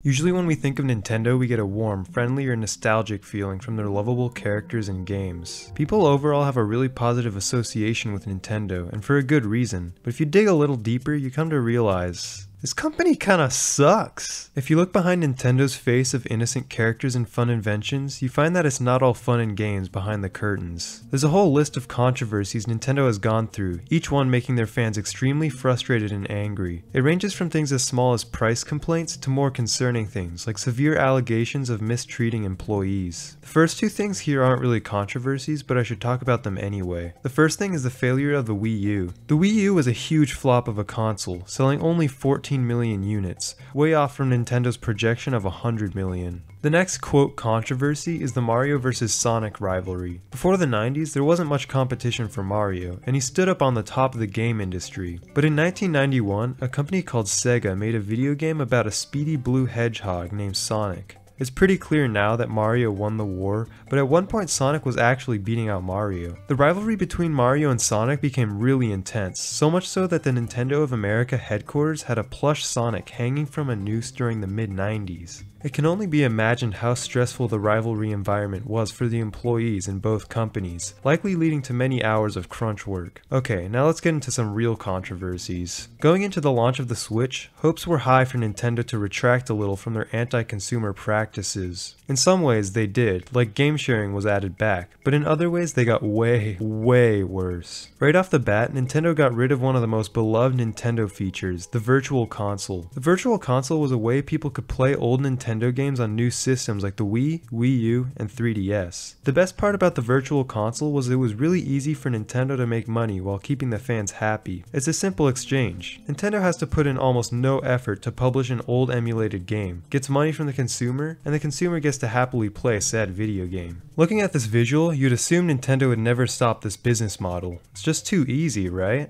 Usually when we think of Nintendo, we get a warm, friendly, or nostalgic feeling from their lovable characters and games. People overall have a really positive association with Nintendo, and for a good reason. But if you dig a little deeper, you come to realize this company kinda sucks. If you look behind Nintendo's face of innocent characters and fun inventions, you find that it's not all fun and games behind the curtains. There's a whole list of controversies Nintendo has gone through, each one making their fans extremely frustrated and angry. It ranges from things as small as price complaints to more concerning things like severe allegations of mistreating employees. The first two things here aren't really controversies, but I should talk about them anyway. The first thing is the failure of the Wii U. The Wii U was a huge flop of a console, selling only 14 million units, way off from Nintendo's projection of 100 million. The next quote controversy is the Mario vs Sonic rivalry. Before the 90s, there wasn't much competition for Mario, and he stood up on the top of the game industry. But in 1991, a company called Sega made a video game about a speedy blue hedgehog named Sonic. It's pretty clear now that Mario won the war, but at one point Sonic was actually beating out Mario. The rivalry between Mario and Sonic became really intense, so much so that the Nintendo of America headquarters had a plush Sonic hanging from a noose during the mid-90s. It can only be imagined how stressful the rivalry environment was for the employees in both companies, likely leading to many hours of crunch work. Okay, now let's get into some real controversies. Going into the launch of the Switch, hopes were high for Nintendo to retract a little from their anti-consumer practices. In some ways they did, like game sharing was added back, but in other ways they got way worse. Right off the bat, Nintendo got rid of one of the most beloved Nintendo features, the Virtual Console. The Virtual Console was a way people could play old Nintendo games on new systems like the Wii, Wii U, and 3DS. The best part about the Virtual Console was it was really easy for Nintendo to make money while keeping the fans happy. It's a simple exchange. Nintendo has to put in almost no effort to publish an old emulated game, gets money from the consumer, and the consumer gets to happily play said video game. Looking at this visual, you'd assume Nintendo would never stop this business model. It's just too easy, right?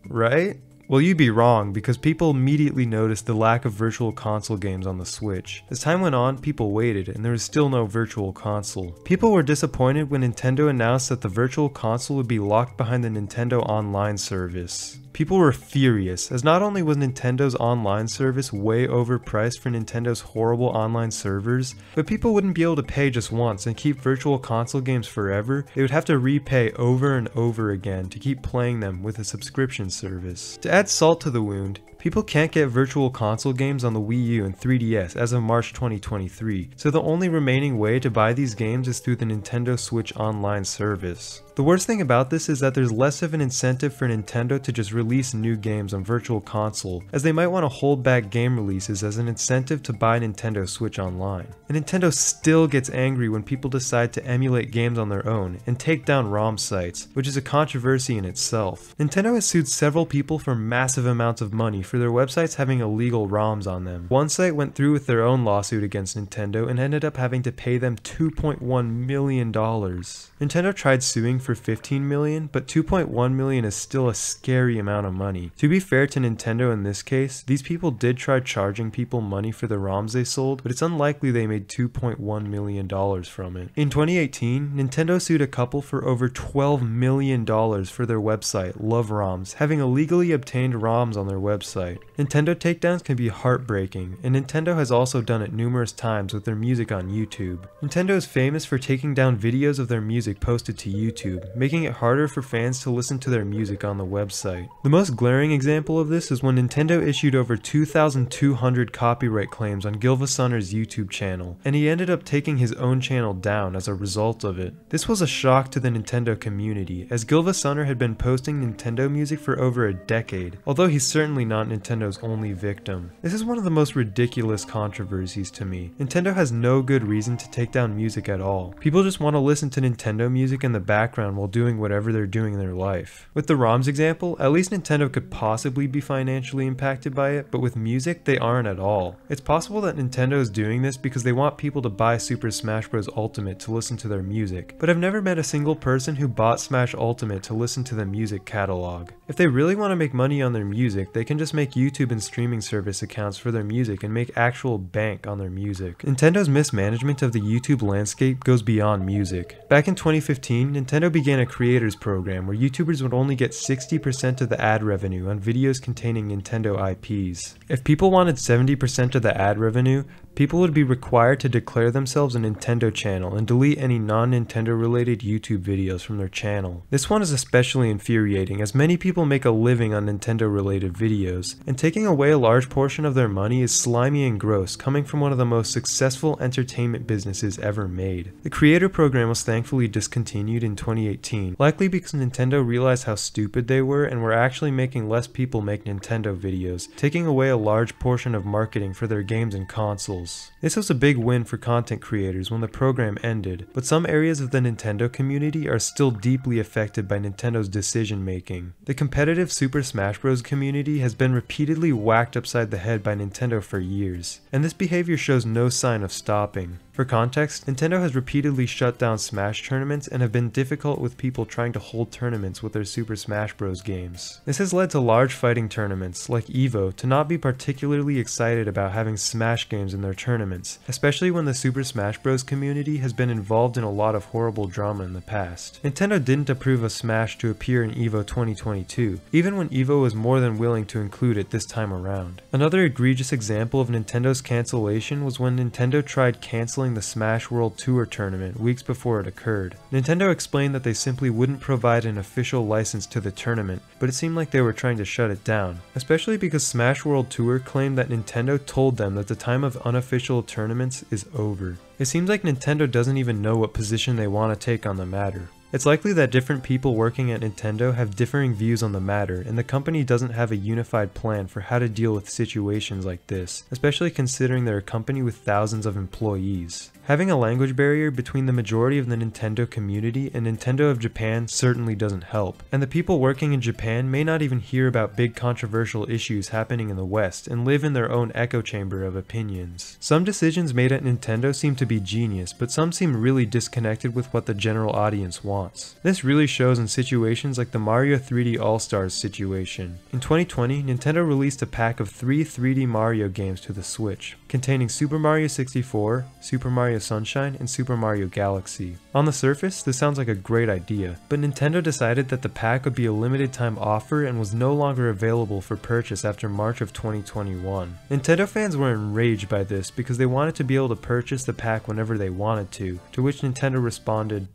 Right? Well, you'd be wrong, because people immediately noticed the lack of Virtual Console games on the Switch. As time went on, people waited, and there was still no Virtual Console. People were disappointed when Nintendo announced that the Virtual Console would be locked behind the Nintendo Online service. People were furious, as not only was Nintendo's online service way overpriced for Nintendo's horrible online servers, but people wouldn't be able to pay just once and keep Virtual Console games forever. They would have to repay over and over again to keep playing them with a subscription service. To add salt to the wound, people can't get Virtual Console games on the Wii U and 3DS as of March 2023, so the only remaining way to buy these games is through the Nintendo Switch Online service. The worst thing about this is that there's less of an incentive for Nintendo to just release new games on Virtual Console, as they might want to hold back game releases as an incentive to buy Nintendo Switch Online. And Nintendo still gets angry when people decide to emulate games on their own and take down ROM sites, which is a controversy in itself. Nintendo has sued several people for massive amounts of money for their websites having illegal ROMs on them. One site went through with their own lawsuit against Nintendo and ended up having to pay them $2.1 million. Nintendo tried suing for $15 million, but $2.1 million is still a scary amount of money. To be fair to Nintendo in this case, these people did try charging people money for the ROMs they sold, but it's unlikely they made $2.1 million from it. In 2018, Nintendo sued a couple for over $12 million for their website, Love ROMs, having illegally obtained ROMs on their website. Nintendo takedowns can be heartbreaking, and Nintendo has also done it numerous times with their music on YouTube. Nintendo is famous for taking down videos of their music posted to YouTube, making it harder for fans to listen to their music on the website. The most glaring example of this is when Nintendo issued over 2,200 copyright claims on Gylfasunner's YouTube channel, and he ended up taking his own channel down as a result of it. This was a shock to the Nintendo community, as Gylfasunner had been posting Nintendo music for over a decade, although he's certainly not Nintendo's only victim. This is one of the most ridiculous controversies to me. Nintendo has no good reason to take down music at all. People just want to listen to Nintendo music in the background while doing whatever they're doing in their life. With the ROMs example, at least Nintendo could possibly be financially impacted by it, but with music, they aren't at all. It's possible that Nintendo is doing this because they want people to buy Super Smash Bros. Ultimate to listen to their music, but I've never met a single person who bought Smash Ultimate to listen to the music catalog. If they really want to make money on their music, they can just make YouTube and streaming service accounts for their music and make actual bank on their music. Nintendo's mismanagement of the YouTube landscape goes beyond music. Back in 2015, Nintendo began a creators program where YouTubers would only get 60% of the ad revenue on videos containing Nintendo IPs. If people wanted 70% of the ad revenue, People would be required to declare themselves a Nintendo channel and delete any non-Nintendo related YouTube videos from their channel. This one is especially infuriating as many people make a living on Nintendo related videos, and taking away a large portion of their money is slimy and gross coming from one of the most successful entertainment businesses ever made. The creator program was thankfully discontinued in 2018, likely because Nintendo realized how stupid they were and were actually making less people make Nintendo videos, taking away a large portion of marketing for their games and consoles. This was a big win for content creators when the program ended, but some areas of the Nintendo community are still deeply affected by Nintendo's decision making. The competitive Super Smash Bros. Community has been repeatedly whacked upside the head by Nintendo for years, and this behavior shows no sign of stopping. For context, Nintendo has repeatedly shut down Smash tournaments and have been difficult with people trying to hold tournaments with their Super Smash Bros. Games. This has led to large fighting tournaments, like EVO, to not be particularly excited about having Smash games in their tournaments, especially when the Super Smash Bros. Community has been involved in a lot of horrible drama in the past. Nintendo didn't approve of Smash to appear in EVO 2022, even when EVO was more than willing to include it this time around. Another egregious example of Nintendo's cancellation was when Nintendo tried canceling the Smash World Tour tournament weeks before it occurred. Nintendo explained that they simply wouldn't provide an official license to the tournament, but it seemed like they were trying to shut it down, especially because Smash World Tour claimed that Nintendo told them that the time of unofficial tournaments is over. It seems like Nintendo doesn't even know what position they want to take on the matter. It's likely that different people working at Nintendo have differing views on the matter, and the company doesn't have a unified plan for how to deal with situations like this, especially considering they're a company with thousands of employees. Having a language barrier between the majority of the Nintendo community and Nintendo of Japan certainly doesn't help, and the people working in Japan may not even hear about big controversial issues happening in the West and live in their own echo chamber of opinions. Some decisions made at Nintendo seem to be genius, but some seem really disconnected with what the general audience wants. This really shows in situations like the Mario 3D All-Stars situation. In 2020, Nintendo released a pack of 3 3D Mario games to the Switch, containing Super Mario 64, Super Mario Sunshine, and Super Mario Galaxy. On the surface, this sounds like a great idea, but Nintendo decided that the pack would be a limited time offer and was no longer available for purchase after March of 2021. Nintendo fans were enraged by this because they wanted to be able to purchase the pack whenever they wanted to which Nintendo responded,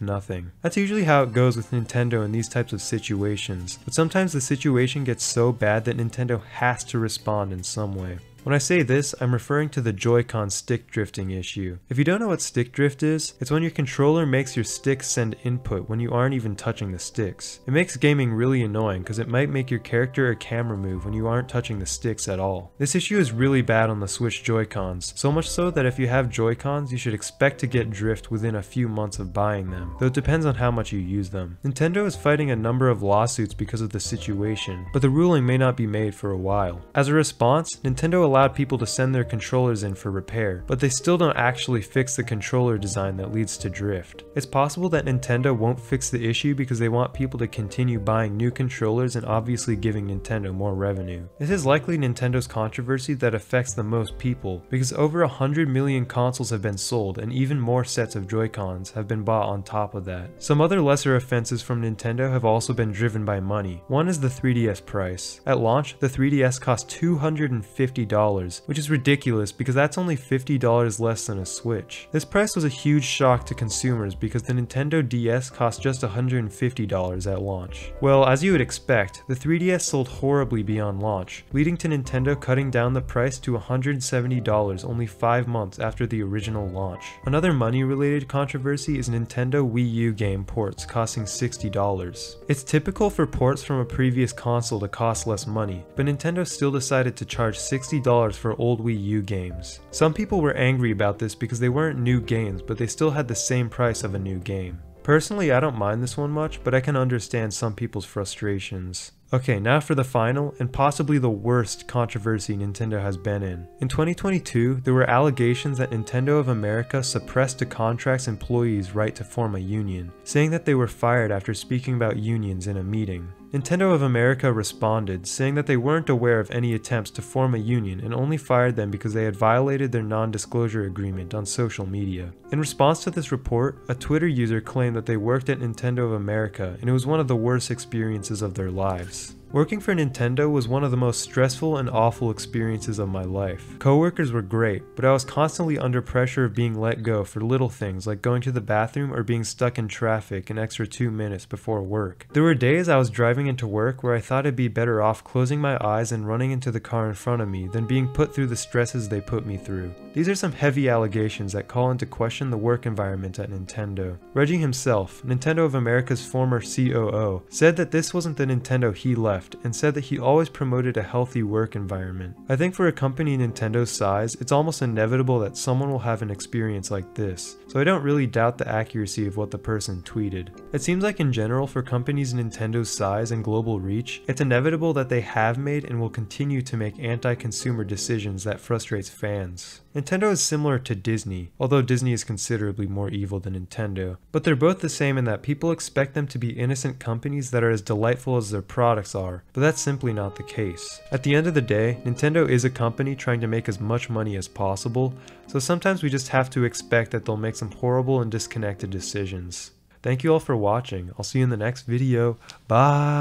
nothing. That's usually how it goes with Nintendo in these types of situations, but sometimes the situation gets so bad that Nintendo has to respond in some way. When I say this, I'm referring to the Joy-Con stick drifting issue. If you don't know what stick drift is, it's when your controller makes your sticks send input when you aren't even touching the sticks. It makes gaming really annoying because it might make your character or camera move when you aren't touching the sticks at all. This issue is really bad on the Switch Joy-Cons, so much so that if you have Joy-Cons, you should expect to get drift within a few months of buying them, though it depends on how much you use them. Nintendo is fighting a number of lawsuits because of the situation, but the ruling may not be made for a while. As a response, Nintendo allowed people to send their controllers in for repair, but they still don't actually fix the controller design that leads to drift. It's possible that Nintendo won't fix the issue because they want people to continue buying new controllers and obviously giving Nintendo more revenue. This is likely Nintendo's controversy that affects the most people, because over 100 million consoles have been sold and even more sets of Joy-Cons have been bought on top of that. Some other lesser offenses from Nintendo have also been driven by money. One is the 3DS price. At launch, the 3DS cost $250, which is ridiculous because that's only $50 less than a Switch. This price was a huge shock to consumers because the Nintendo DS cost just $150 at launch. Well, as you would expect, the 3DS sold horribly beyond launch, leading to Nintendo cutting down the price to $170 only 5 months after the original launch. Another money-related controversy is Nintendo Wii U game ports costing $60. It's typical for ports from a previous console to cost less money, but Nintendo still decided to charge $60 for old Wii U games. Some people were angry about this because they weren't new games, but they still had the same price of a new game. Personally, I don't mind this one much, but I can understand some people's frustrations. Okay, now for the final, and possibly the worst controversy Nintendo has been in. In 2022, there were allegations that Nintendo of America suppressed a contract's employees' right to form a union, saying that they were fired after speaking about unions in a meeting. Nintendo of America responded, saying that they weren't aware of any attempts to form a union and only fired them because they had violated their non-disclosure agreement on social media. In response to this report, a Twitter user claimed that they worked at Nintendo of America and it was one of the worst experiences of their lives. Working for Nintendo was one of the most stressful and awful experiences of my life. Coworkers were great, but I was constantly under pressure of being let go for little things like going to the bathroom or being stuck in traffic an extra 2 minutes before work. There were days I was driving into work where I thought I'd be better off closing my eyes and running into the car in front of me than being put through the stresses they put me through. These are some heavy allegations that call into question the work environment at Nintendo. Reggie himself, Nintendo of America's former COO, said that this wasn't the Nintendo he left, and said that he always promoted a healthy work environment. I think for a company Nintendo's size, it's almost inevitable that someone will have an experience like this, so I don't really doubt the accuracy of what the person tweeted. It seems like in general for companies Nintendo's size and global reach, it's inevitable that they have made and will continue to make anti-consumer decisions that frustrates fans. Nintendo is similar to Disney, although Disney is considerably more evil than Nintendo, but they're both the same in that people expect them to be innocent companies that are as delightful as their products are, but that's simply not the case. At the end of the day, Nintendo is a company trying to make as much money as possible, so sometimes we just have to expect that they'll make some horrible and disconnected decisions. Thank you all for watching. I'll see you in the next video. Bye!